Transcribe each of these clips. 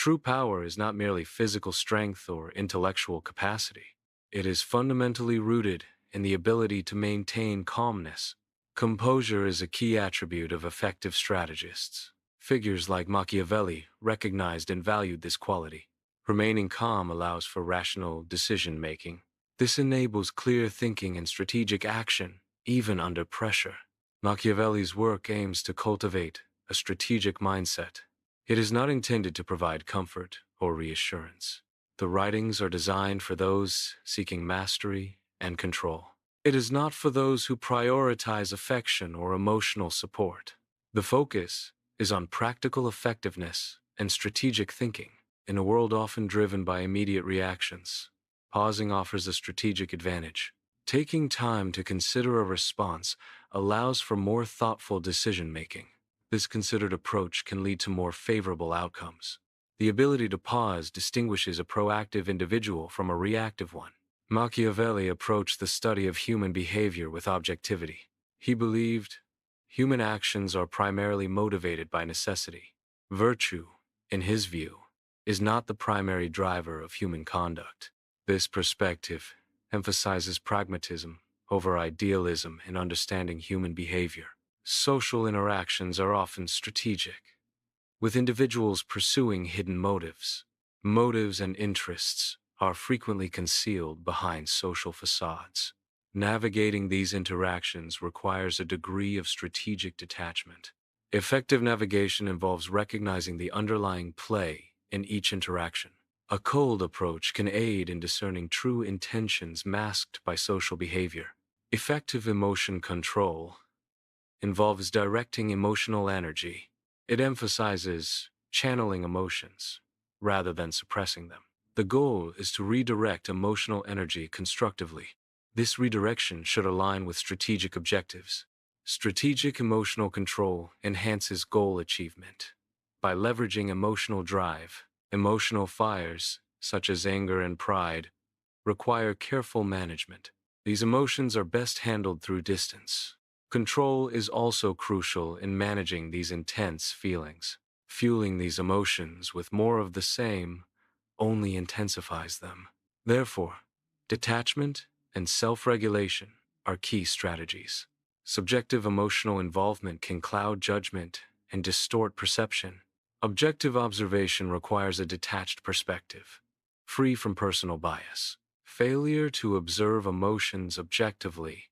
True power is not merely physical strength or intellectual capacity. It is fundamentally rooted in the ability to maintain calmness. Composure is a key attribute of effective strategists. Figures like Machiavelli recognized and valued this quality. Remaining calm allows for rational decision-making. This enables clear thinking and strategic action, even under pressure. Machiavelli's work aims to cultivate a strategic mindset. It is not intended to provide comfort or reassurance. The writings are designed for those seeking mastery and control. It is not for those who prioritize affection or emotional support. The focus is on practical effectiveness and strategic thinking. In a world often driven by immediate reactions, pausing offers a strategic advantage. Taking time to consider a response allows for more thoughtful decision-making. This considered approach can lead to more favorable outcomes. The ability to pause distinguishes a proactive individual from a reactive one. Machiavelli approached the study of human behavior with objectivity. He believed human actions are primarily motivated by necessity. Virtue, in his view, is not the primary driver of human conduct. This perspective emphasizes pragmatism over idealism in understanding human behavior. Social interactions are often strategic, with individuals pursuing hidden motives. Motives and interests are frequently concealed behind social facades. Navigating these interactions requires a degree of strategic detachment. Effective navigation involves recognizing the underlying play in each interaction. A cold approach can aid in discerning true intentions masked by social behavior. Effective emotion control involves directing emotional energy. It emphasizes channeling emotions rather than suppressing them. The goal is to redirect emotional energy constructively. This redirection should align with strategic objectives. Strategic emotional control enhances goal achievement. By leveraging emotional drive, emotional fires, such as anger and pride, require careful management. These emotions are best handled through distance. Control is also crucial in managing these intense feelings. Fueling these emotions with more of the same only intensifies them. Therefore, detachment and self-regulation are key strategies. Subjective emotional involvement can cloud judgment and distort perception. Objective observation requires a detached perspective, free from personal bias. Failure to observe emotions objectively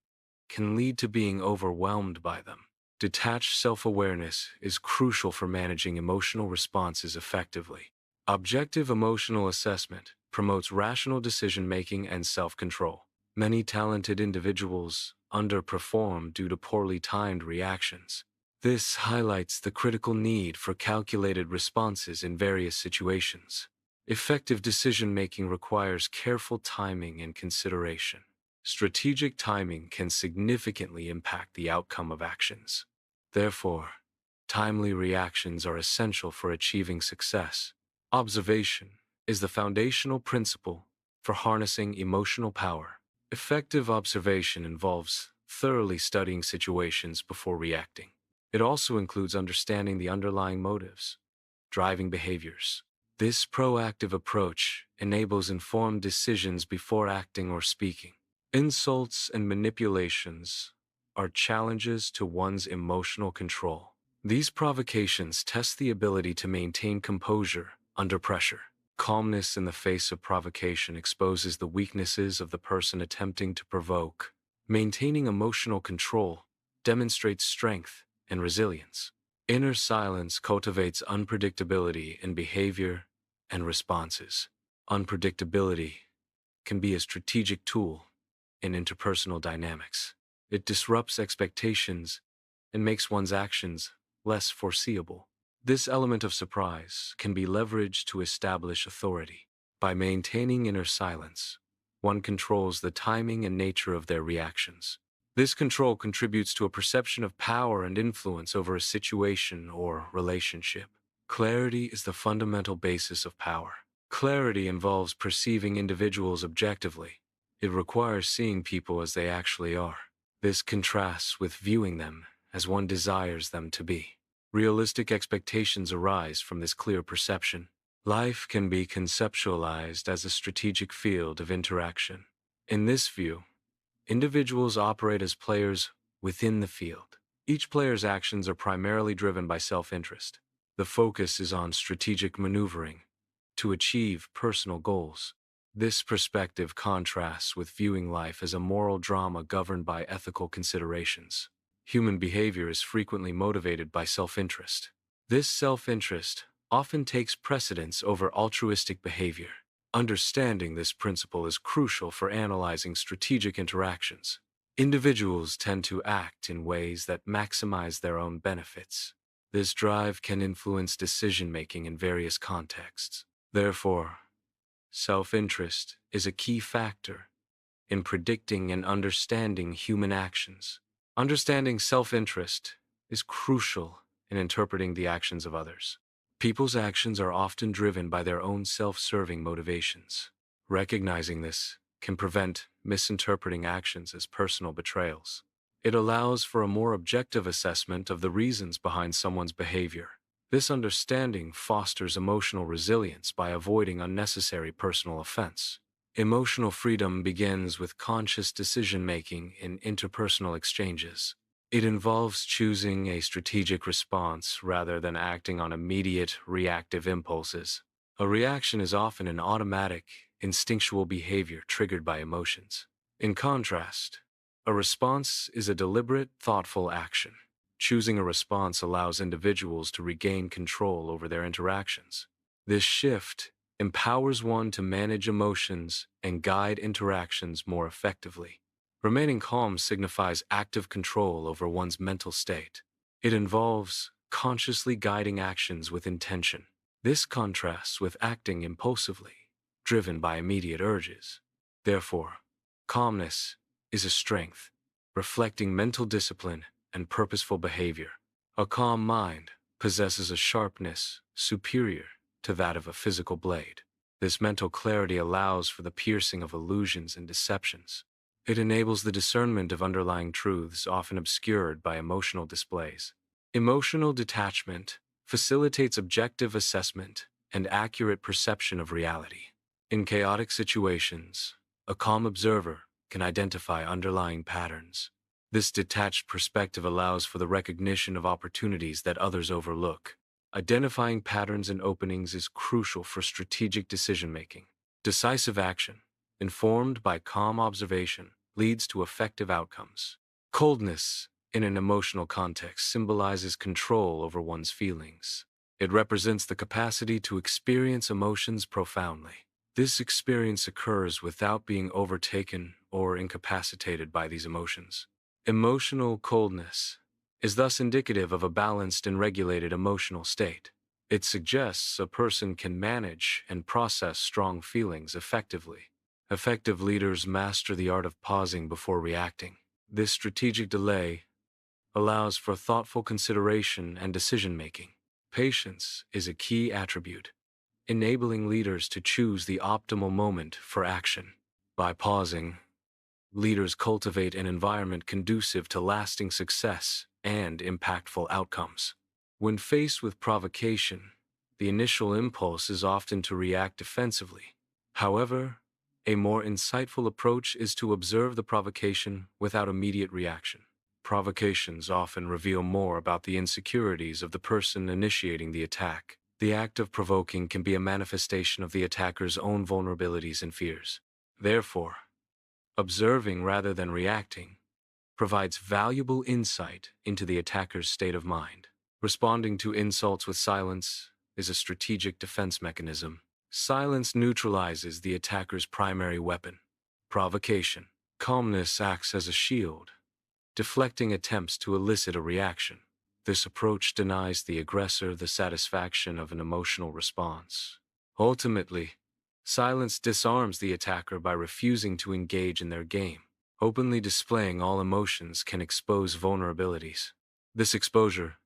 can lead to being overwhelmed by them. Detached self-awareness is crucial for managing emotional responses effectively. Objective emotional assessment promotes rational decision-making and self-control. Many talented individuals underperform due to poorly timed reactions. This highlights the critical need for calculated responses in various situations. Effective decision-making requires careful timing and consideration. Strategic timing can significantly impact the outcome of actions. Therefore, timely reactions are essential for achieving success. Observation is the foundational principle for harnessing emotional power. Effective observation involves thoroughly studying situations before reacting. It also includes understanding the underlying motives, driving behaviors. This proactive approach enables informed decisions before acting or speaking. Insults and manipulations are challenges to one's emotional control. These provocations test the ability to maintain composure under pressure. Calmness in the face of provocation exposes the weaknesses of the person attempting to provoke. Maintaining emotional control demonstrates strength and resilience. Inner silence cultivates unpredictability in behavior and responses. Unpredictability can be a strategic tool in interpersonal dynamics. It disrupts expectations and makes one's actions less foreseeable. This element of surprise can be leveraged to establish authority. By maintaining inner silence, one controls the timing and nature of their reactions. This control contributes to a perception of power and influence over a situation or relationship. Clarity is the fundamental basis of power. Clarity involves perceiving individuals objectively. It requires seeing people as they actually are. This contrasts with viewing them as one desires them to be. Realistic expectations arise from this clear perception. Life can be conceptualized as a strategic field of interaction. In this view, individuals operate as players within the field. Each player's actions are primarily driven by self-interest. The focus is on strategic maneuvering to achieve personal goals. This perspective contrasts with viewing life as a moral drama governed by ethical considerations. Human behavior is frequently motivated by self-interest. This self-interest often takes precedence over altruistic behavior. Understanding this principle is crucial for analyzing strategic interactions. Individuals tend to act in ways that maximize their own benefits. This drive can influence decision-making in various contexts. Therefore, self-interest is a key factor in predicting and understanding human actions. Understanding self-interest is crucial in interpreting the actions of others. People's actions are often driven by their own self-serving motivations. Recognizing this can prevent misinterpreting actions as personal betrayals. It allows for a more objective assessment of the reasons behind someone's behavior. This understanding fosters emotional resilience by avoiding unnecessary personal offense. Emotional freedom begins with conscious decision-making in interpersonal exchanges. It involves choosing a strategic response rather than acting on immediate, reactive impulses. A reaction is often an automatic, instinctual behavior triggered by emotions. In contrast, a response is a deliberate, thoughtful action. Choosing a response allows individuals to regain control over their interactions. This shift empowers one to manage emotions and guide interactions more effectively. Remaining calm signifies active control over one's mental state. It involves consciously guiding actions with intention. This contrasts with acting impulsively, driven by immediate urges. Therefore, calmness is a strength, reflecting mental discipline and purposeful behavior. A calm mind possesses a sharpness superior to that of a physical blade. This mental clarity allows for the piercing of illusions and deceptions. It enables the discernment of underlying truths often obscured by emotional displays. Emotional detachment facilitates objective assessment and accurate perception of reality. In chaotic situations, a calm observer can identify underlying patterns. This detached perspective allows for the recognition of opportunities that others overlook. Identifying patterns and openings is crucial for strategic decision-making. Decisive action, informed by calm observation, leads to effective outcomes. Coldness, in an emotional context, symbolizes control over one's feelings. It represents the capacity to experience emotions profoundly. This experience occurs without being overtaken or incapacitated by these emotions. Emotional coldness is thus indicative of a balanced and regulated emotional state. It suggests a person can manage and process strong feelings effectively. Effective leaders master the art of pausing before reacting. This strategic delay allows for thoughtful consideration and decision-making. Patience is a key attribute, enabling leaders to choose the optimal moment for action. By pausing, leaders cultivate an environment conducive to lasting success and impactful outcomes. When faced with provocation, the initial impulse is often to react defensively. However, a more insightful approach is to observe the provocation without immediate reaction. Provocations often reveal more about the insecurities of the person initiating the attack. The act of provoking can be a manifestation of the attacker's own vulnerabilities and fears. Therefore, observing rather than reacting provides valuable insight into the attacker's state of mind. Responding to insults with silence is a strategic defense mechanism. Silence neutralizes the attacker's primary weapon, provocation. Calmness acts as a shield, deflecting attempts to elicit a reaction. This approach denies the aggressor the satisfaction of an emotional response. Ultimately, silence disarms the attacker by refusing to engage in their game. Openly displaying all emotions can expose vulnerabilities. This exposure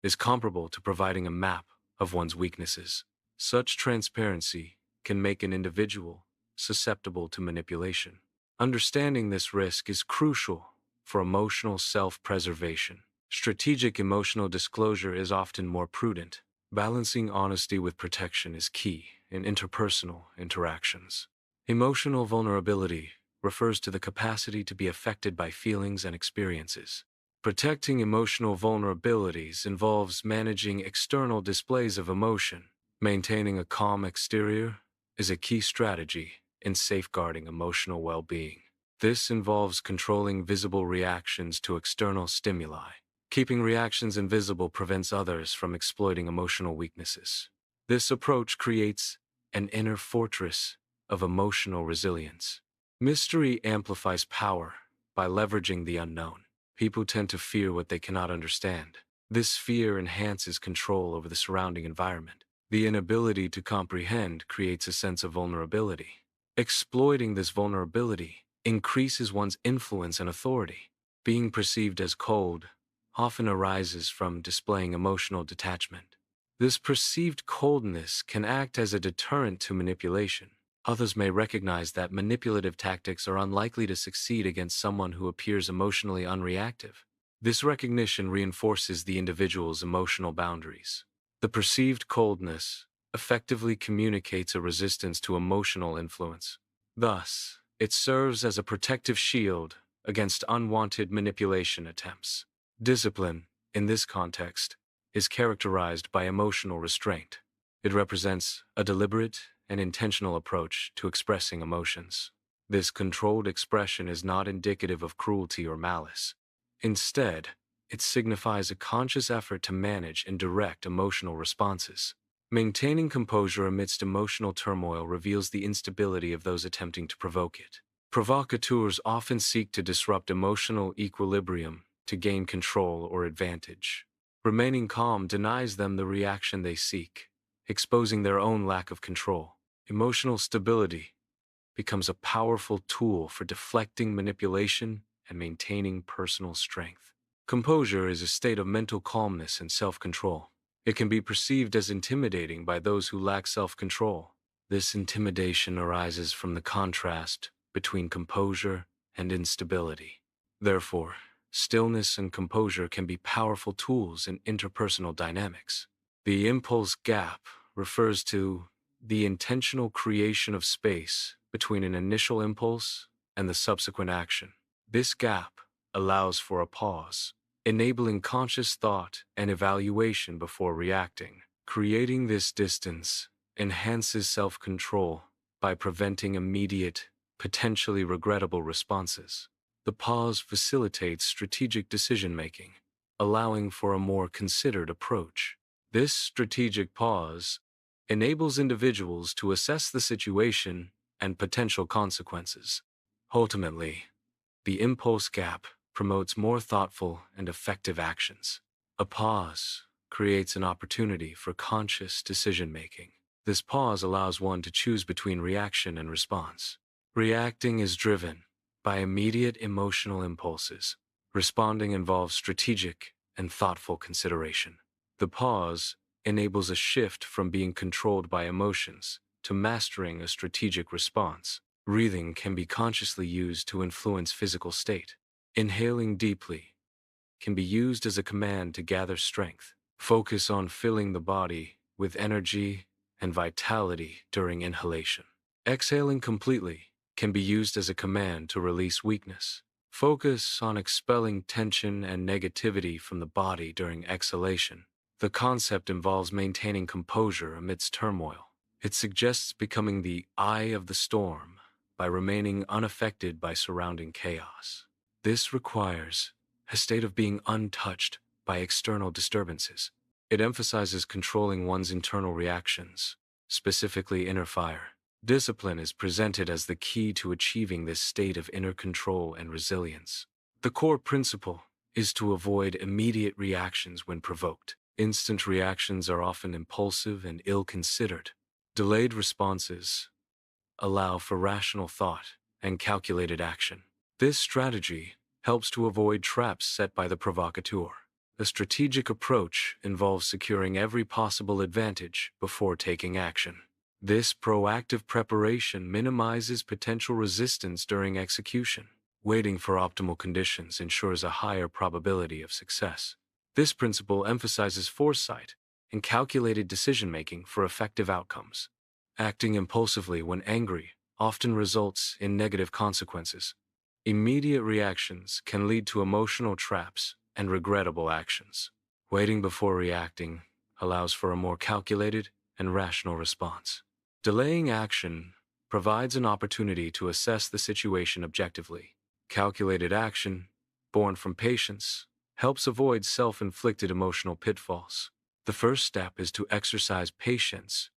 is comparable to providing a map of one's weaknesses. Such transparency can make an individual susceptible to manipulation. Understanding this risk is crucial for emotional self-preservation. Strategic emotional disclosure is often more prudent. Balancing honesty with protection is key in interpersonal interactions. Emotional vulnerability refers to the capacity to be affected by feelings and experiences. Protecting emotional vulnerabilities involves managing external displays of emotion. Maintaining a calm exterior is a key strategy in safeguarding emotional well-being. This involves controlling visible reactions to external stimuli. Keeping reactions invisible prevents others from exploiting emotional weaknesses. This approach creates an inner fortress of emotional resilience. Mystery amplifies power by leveraging the unknown. People tend to fear what they cannot understand. This fear enhances control over the surrounding environment. The inability to comprehend creates a sense of vulnerability. Exploiting this vulnerability increases one's influence and authority. Being perceived as cold often arises from displaying emotional detachment. This perceived coldness can act as a deterrent to manipulation. Others may recognize that manipulative tactics are unlikely to succeed against someone who appears emotionally unreactive. This recognition reinforces the individual's emotional boundaries. The perceived coldness effectively communicates a resistance to emotional influence. Thus, it serves as a protective shield against unwanted manipulation attempts. Discipline, in this context, is characterized by emotional restraint. It represents a deliberate and intentional approach to expressing emotions. This controlled expression is not indicative of cruelty or malice. Instead, it signifies a conscious effort to manage and direct emotional responses. Maintaining composure amidst emotional turmoil reveals the instability of those attempting to provoke it. Provocateurs often seek to disrupt emotional equilibrium to gain control or advantage. Remaining calm denies them the reaction they seek, exposing their own lack of control. Emotional stability becomes a powerful tool for deflecting manipulation and maintaining personal strength. Composure is a state of mental calmness and self-control. It can be perceived as intimidating by those who lack self-control. This intimidation arises from the contrast between composure and instability. Therefore, stillness and composure can be powerful tools in interpersonal dynamics. The impulse gap refers to the intentional creation of space between an initial impulse and the subsequent action. This gap allows for a pause, enabling conscious thought and evaluation before reacting. Creating this distance enhances self-control by preventing immediate, potentially regrettable responses. The pause facilitates strategic decision-making, allowing for a more considered approach. This strategic pause enables individuals to assess the situation and potential consequences. Ultimately, the impulse gap promotes more thoughtful and effective actions. A pause creates an opportunity for conscious decision-making. This pause allows one to choose between reaction and response. Reacting is driven by immediate emotional impulses. Responding involves strategic and thoughtful consideration. The pause enables a shift from being controlled by emotions to mastering a strategic response. Breathing can be consciously used to influence physical state. Inhaling deeply can be used as a command to gather strength. Focus on filling the body with energy and vitality during inhalation. Exhaling completely can be used as a command to release weakness. Focus on expelling tension and negativity from the body during exhalation. The concept involves maintaining composure amidst turmoil. It suggests becoming the eye of the storm by remaining unaffected by surrounding chaos. This requires a state of being untouched by external disturbances. It emphasizes controlling one's internal reactions, specifically inner fire. Discipline is presented as the key to achieving this state of inner control and resilience. The core principle is to avoid immediate reactions when provoked. Instant reactions are often impulsive and ill-considered. Delayed responses allow for rational thought and calculated action. This strategy helps to avoid traps set by the provocateur. A strategic approach involves securing every possible advantage before taking action. This proactive preparation minimizes potential resistance during execution. Waiting for optimal conditions ensures a higher probability of success. This principle emphasizes foresight and calculated decision-making for effective outcomes. Acting impulsively when angry often results in negative consequences. Immediate reactions can lead to emotional traps and regrettable actions. Waiting before reacting allows for a more calculated and rational response. Delaying action provides an opportunity to assess the situation objectively. Calculated action, born from patience, helps avoid self-inflicted emotional pitfalls. The first step is to exercise patience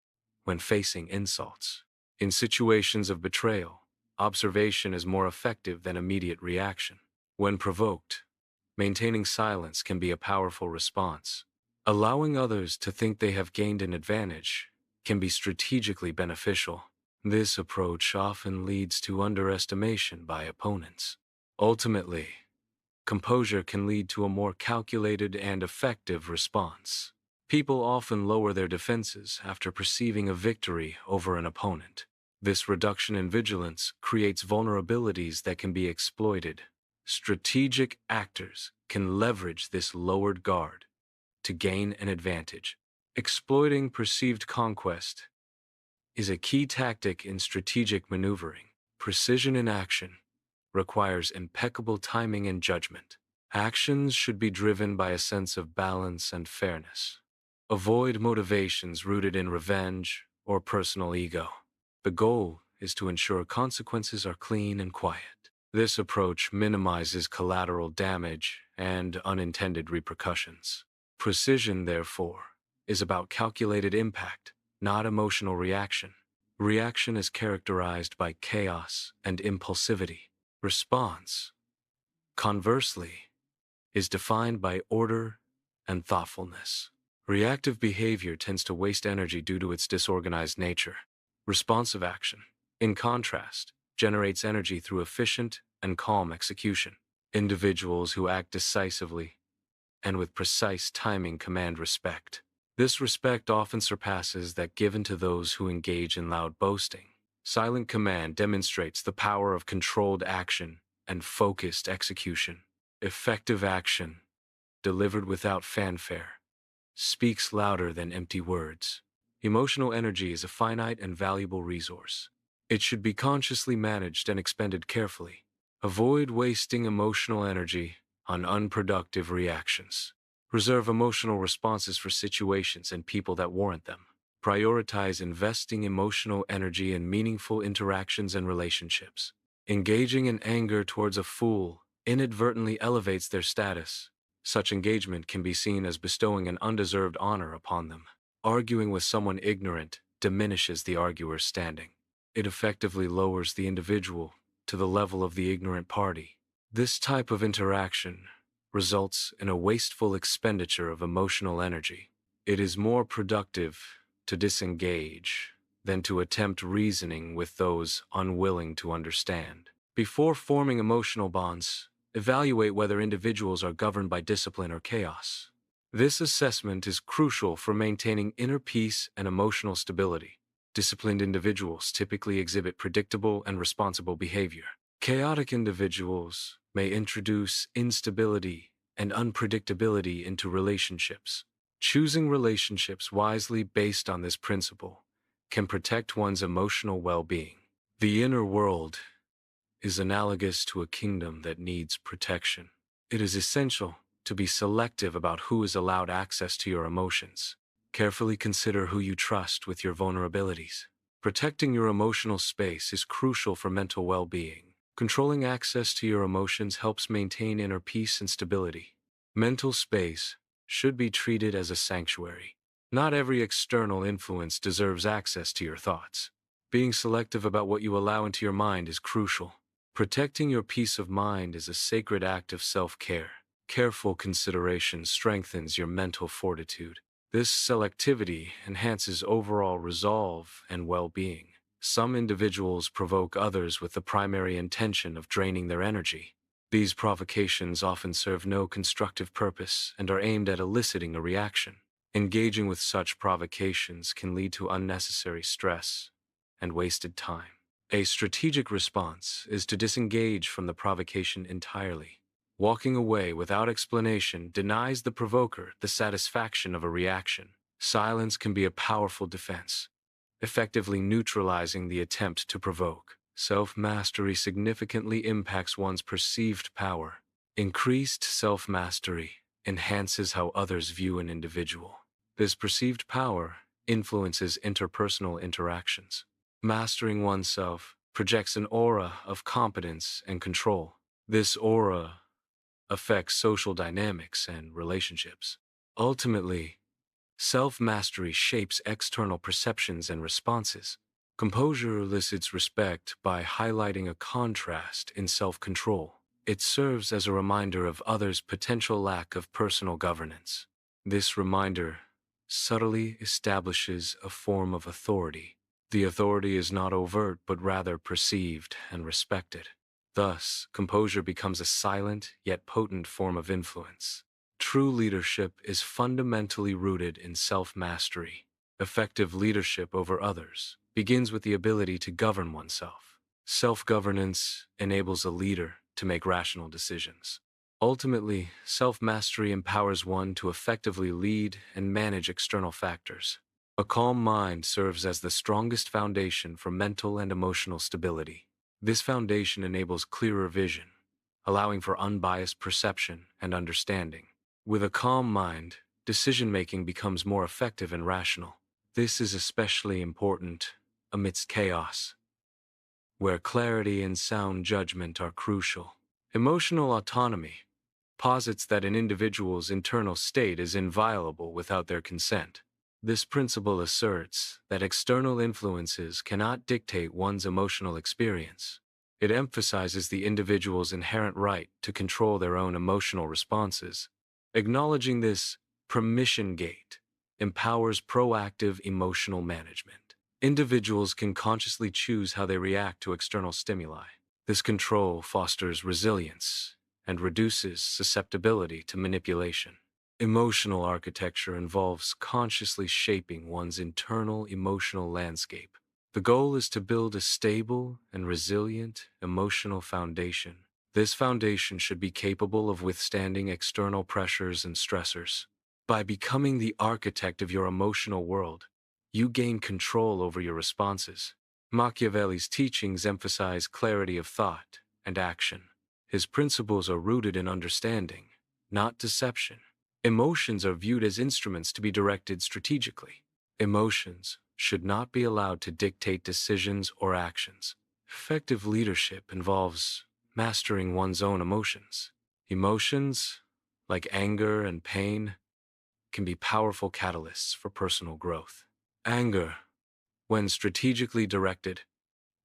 when facing insults. In situations of betrayal, observation is more effective than immediate reaction. When provoked, maintaining silence can be a powerful response. Allowing others to think they have gained an advantage can be strategically beneficial. This approach often leads to underestimation by opponents. Ultimately, composure can lead to a more calculated and effective response. People often lower their defenses after perceiving a victory over an opponent. This reduction in vigilance creates vulnerabilities that can be exploited. Strategic actors can leverage this lowered guard to gain an advantage. Exploiting perceived conquest is a key tactic in strategic maneuvering. Precision in action requires impeccable timing and judgment. Actions should be driven by a sense of balance and fairness. Avoid motivations rooted in revenge or personal ego. The goal is to ensure consequences are clean and quiet. This approach minimizes collateral damage and unintended repercussions. Precision, therefore, is about calculated impact, not emotional reaction. Reaction is characterized by chaos and impulsivity. Response, conversely, is defined by order and thoughtfulness. Reactive behavior tends to waste energy due to its disorganized nature. Responsive action, in contrast, generates energy through efficient and calm execution. Individuals who act decisively and with precise timing command respect. This respect often surpasses that given to those who engage in loud boasting. Silent command demonstrates the power of controlled action and focused execution. Effective action, delivered without fanfare, speaks louder than empty words. Emotional energy is a finite and valuable resource. It should be consciously managed and expended carefully. Avoid wasting emotional energy on unproductive reactions. Reserve emotional responses for situations and people that warrant them. Prioritize investing emotional energy in meaningful interactions and relationships. Engaging in anger towards a fool inadvertently elevates their status. Such engagement can be seen as bestowing an undeserved honor upon them. Arguing with someone ignorant diminishes the arguer's standing. It effectively lowers the individual to the level of the ignorant party. This type of interaction results in a wasteful expenditure of emotional energy. It is more productive to disengage than to attempt reasoning with those unwilling to understand. Before forming emotional bonds, evaluate whether individuals are governed by discipline or chaos. This assessment is crucial for maintaining inner peace and emotional stability. Disciplined individuals typically exhibit predictable and responsible behavior. Chaotic individuals may introduce instability and unpredictability into relationships. Choosing relationships wisely based on this principle can protect one's emotional well-being. The inner world is analogous to a kingdom that needs protection. It is essential to be selective about who is allowed access to your emotions. Carefully consider who you trust with your vulnerabilities. Protecting your emotional space is crucial for mental well-being. Controlling access to your emotions helps maintain inner peace and stability. Mental space should be treated as a sanctuary. Not every external influence deserves access to your thoughts. Being selective about what you allow into your mind is crucial. Protecting your peace of mind is a sacred act of self-care. Careful consideration strengthens your mental fortitude. This selectivity enhances overall resolve and well-being. Some individuals provoke others with the primary intention of draining their energy. These provocations often serve no constructive purpose and are aimed at eliciting a reaction. Engaging with such provocations can lead to unnecessary stress and wasted time. A strategic response is to disengage from the provocation entirely. Walking away without explanation denies the provoker the satisfaction of a reaction. Silence can be a powerful defense, effectively neutralizing the attempt to provoke. Self-mastery significantly impacts one's perceived power. Increased self-mastery enhances how others view an individual. This perceived power influences interpersonal interactions. Mastering oneself projects an aura of competence and control. This aura affects social dynamics and relationships. Ultimately, self-mastery shapes external perceptions and responses. Composure elicits respect by highlighting a contrast in self-control. It serves as a reminder of others' potential lack of personal governance. This reminder subtly establishes a form of authority. The authority is not overt but rather perceived and respected. Thus, composure becomes a silent yet potent form of influence. True leadership is fundamentally rooted in self-mastery. Effective leadership over others begins with the ability to govern oneself. Self-governance enables a leader to make rational decisions. Ultimately, self-mastery empowers one to effectively lead and manage external factors. A calm mind serves as the strongest foundation for mental and emotional stability. This foundation enables clearer vision, allowing for unbiased perception and understanding. With a calm mind, decision-making becomes more effective and rational. This is especially important amidst chaos, where clarity and sound judgment are crucial. Emotional autonomy posits that an individual's internal state is inviolable without their consent. This principle asserts that external influences cannot dictate one's emotional experience. It emphasizes the individual's inherent right to control their own emotional responses. Acknowledging this permission gate empowers proactive emotional management. Individuals can consciously choose how they react to external stimuli. This control fosters resilience and reduces susceptibility to manipulation. Emotional architecture involves consciously shaping one's internal emotional landscape. The goal is to build a stable and resilient emotional foundation. This foundation should be capable of withstanding external pressures and stressors. By becoming the architect of your emotional world, you gain control over your responses. Machiavelli's teachings emphasize clarity of thought and action. His principles are rooted in understanding, not deception. Emotions are viewed as instruments to be directed strategically. Emotions should not be allowed to dictate decisions or actions. Effective leadership involves mastering one's own emotions. Emotions, like anger and pain, can be powerful catalysts for personal growth. Anger, when strategically directed,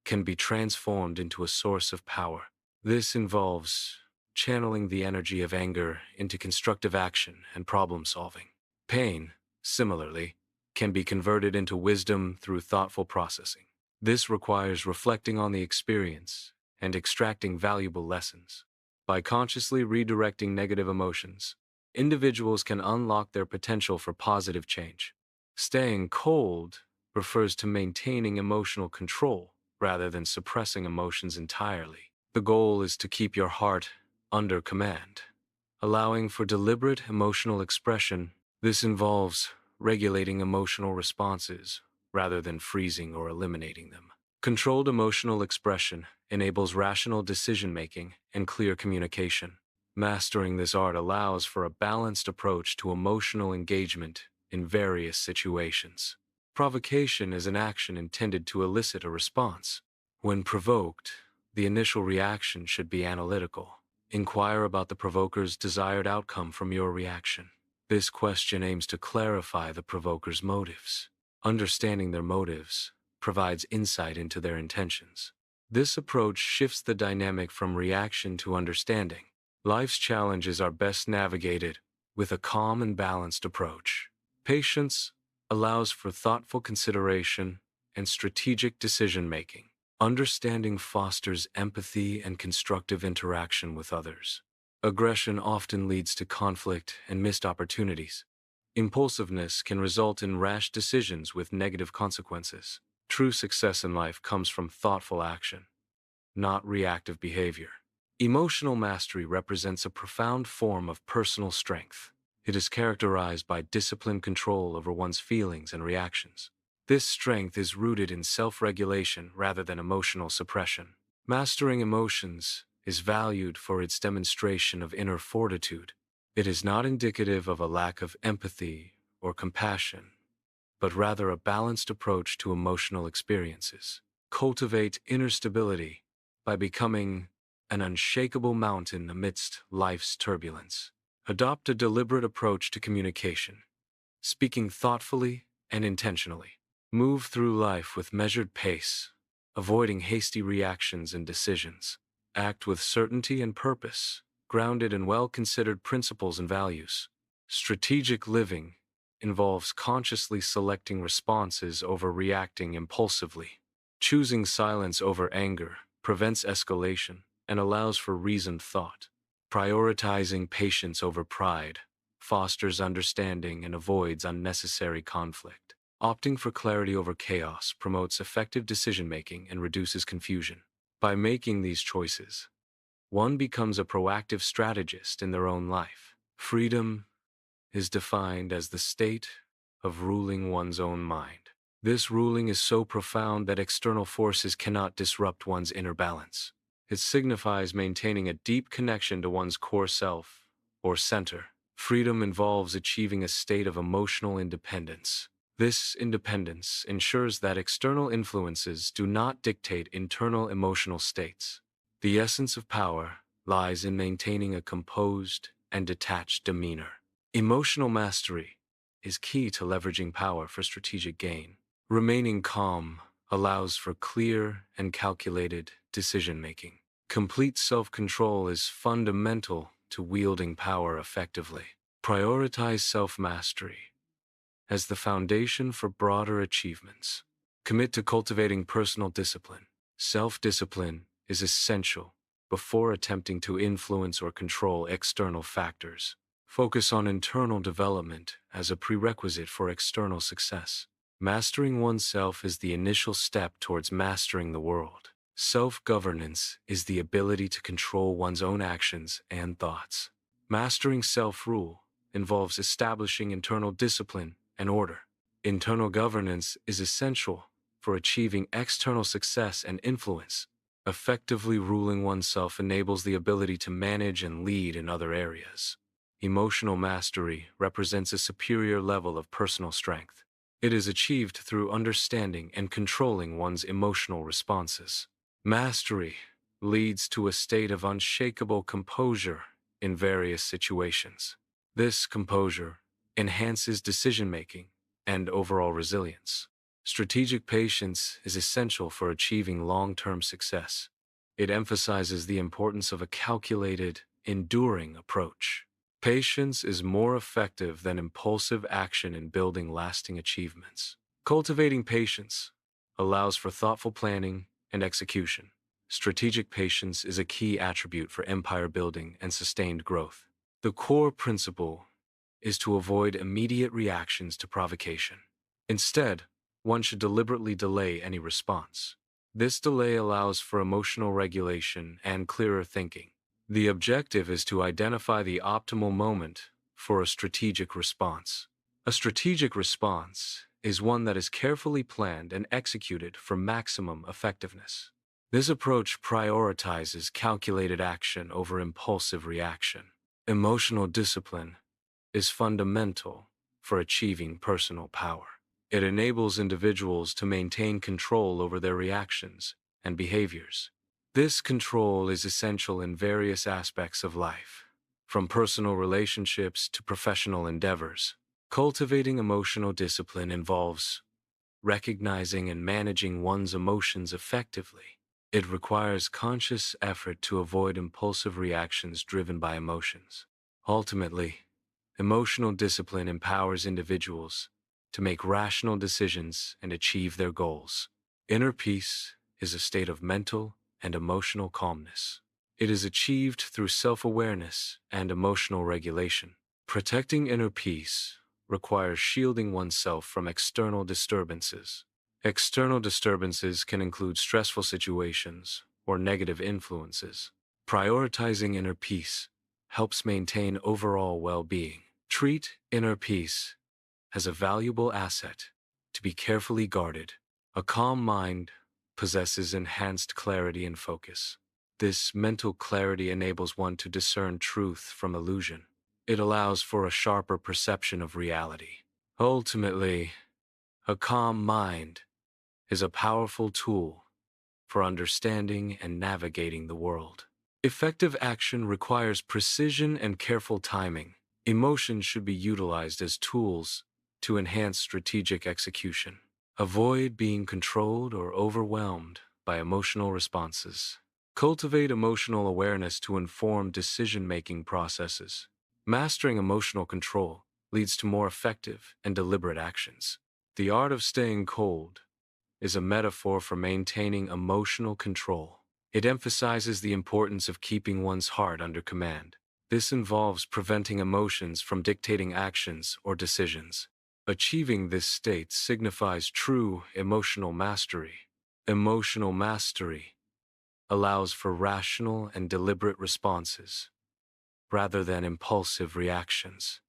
can be transformed into a source of power. This involves channeling the energy of anger into constructive action and problem solving. Pain, similarly, can be converted into wisdom through thoughtful processing. This requires reflecting on the experience and extracting valuable lessons. By consciously redirecting negative emotions, individuals can unlock their potential for positive change. Staying cold refers to maintaining emotional control rather than suppressing emotions entirely. The goal is to keep your heart under command, allowing for deliberate emotional expression. This involves regulating emotional responses rather than freezing or eliminating them. Controlled emotional expression enables rational decision-making and clear communication. Mastering this art allows for a balanced approach to emotional engagement in various situations. Provocation is an action intended to elicit a response. When provoked, the initial reaction should be analytical. Inquire about the provoker's desired outcome from your reaction. This question aims to clarify the provoker's motives. Understanding their motives provides insight into their intentions. This approach shifts the dynamic from reaction to understanding. Life's challenges are best navigated with a calm and balanced approach. Patience allows for thoughtful consideration and strategic decision-making. Understanding fosters empathy and constructive interaction with others. Aggression often leads to conflict and missed opportunities. Impulsiveness can result in rash decisions with negative consequences. True success in life comes from thoughtful action, not reactive behavior. Emotional mastery represents a profound form of personal strength. It is characterized by disciplined control over one's feelings and reactions. This strength is rooted in self-regulation rather than emotional suppression. Mastering emotions is valued for its demonstration of inner fortitude. It is not indicative of a lack of empathy or compassion, but rather a balanced approach to emotional experiences. Cultivate inner stability by becoming an unshakable mountain amidst life's turbulence. Adopt a deliberate approach to communication, speaking thoughtfully and intentionally. Move through life with measured pace, avoiding hasty reactions and decisions. Act with certainty and purpose, grounded in well-considered principles and values. Strategic living involves consciously selecting responses over reacting impulsively. Choosing silence over anger prevents escalation and allows for reasoned thought. Prioritizing patience over pride fosters understanding and avoids unnecessary conflict. Opting for clarity over chaos promotes effective decision-making and reduces confusion. By making these choices, one becomes a proactive strategist in their own life. Freedom is defined as the state of ruling one's own mind. This ruling is so profound that external forces cannot disrupt one's inner balance. It signifies maintaining a deep connection to one's core self, or center. Freedom involves achieving a state of emotional independence. This independence ensures that external influences do not dictate internal emotional states. The essence of power lies in maintaining a composed and detached demeanor. Emotional mastery is key to leveraging power for strategic gain. Remaining calm allows for clear and calculated decision-making. Complete self-control is fundamental to wielding power effectively. Prioritize self-mastery as the foundation for broader achievements. Commit to cultivating personal discipline. Self-discipline is essential before attempting to influence or control external factors. Focus on internal development as a prerequisite for external success. Mastering oneself is the initial step towards mastering the world. Self-governance is the ability to control one's own actions and thoughts. Mastering self-rule involves establishing internal discipline and order. Internal governance is essential for achieving external success and influence. Effectively ruling oneself enables the ability to manage and lead in other areas. Emotional mastery represents a superior level of personal strength. It is achieved through understanding and controlling one's emotional responses. Mastery leads to a state of unshakable composure in various situations. This composure enhances decision-making and overall resilience. Strategic patience is essential for achieving long-term success. It emphasizes the importance of a calculated, enduring approach. Patience is more effective than impulsive action in building lasting achievements. Cultivating patience allows for thoughtful planning and execution. Strategic patience is a key attribute for empire building and sustained growth. The core principle is to avoid immediate reactions to provocation. Instead, one should deliberately delay any response. This delay allows for emotional regulation and clearer thinking. The objective is to identify the optimal moment for a strategic response. A strategic response is one that is carefully planned and executed for maximum effectiveness. This approach prioritizes calculated action over impulsive reaction. Emotional discipline is fundamental for achieving personal power. It enables individuals to maintain control over their reactions and behaviors. This control is essential in various aspects of life, from personal relationships to professional endeavors. Cultivating emotional discipline involves recognizing and managing one's emotions effectively. It requires conscious effort to avoid impulsive reactions driven by emotions. Ultimately, emotional discipline empowers individuals to make rational decisions and achieve their goals. Inner peace is a state of mental and emotional calmness. It is achieved through self-awareness and emotional regulation. Protecting inner peace requires shielding oneself from external disturbances. External disturbances can include stressful situations or negative influences. Prioritizing inner peace helps maintain overall well-being. Treat inner peace as a valuable asset to be carefully guarded. A calm mind possesses enhanced clarity and focus. This mental clarity enables one to discern truth from illusion. It allows for a sharper perception of reality. Ultimately, a calm mind is a powerful tool for understanding and navigating the world. Effective action requires precision and careful timing. Emotions should be utilized as tools to enhance strategic execution. Avoid being controlled or overwhelmed by emotional responses. Cultivate emotional awareness to inform decision-making processes. Mastering emotional control leads to more effective and deliberate actions. The art of staying cold is a metaphor for maintaining emotional control. It emphasizes the importance of keeping one's heart under command. This involves preventing emotions from dictating actions or decisions. Achieving this state signifies true emotional mastery. Emotional mastery allows for rational and deliberate responses rather than impulsive reactions.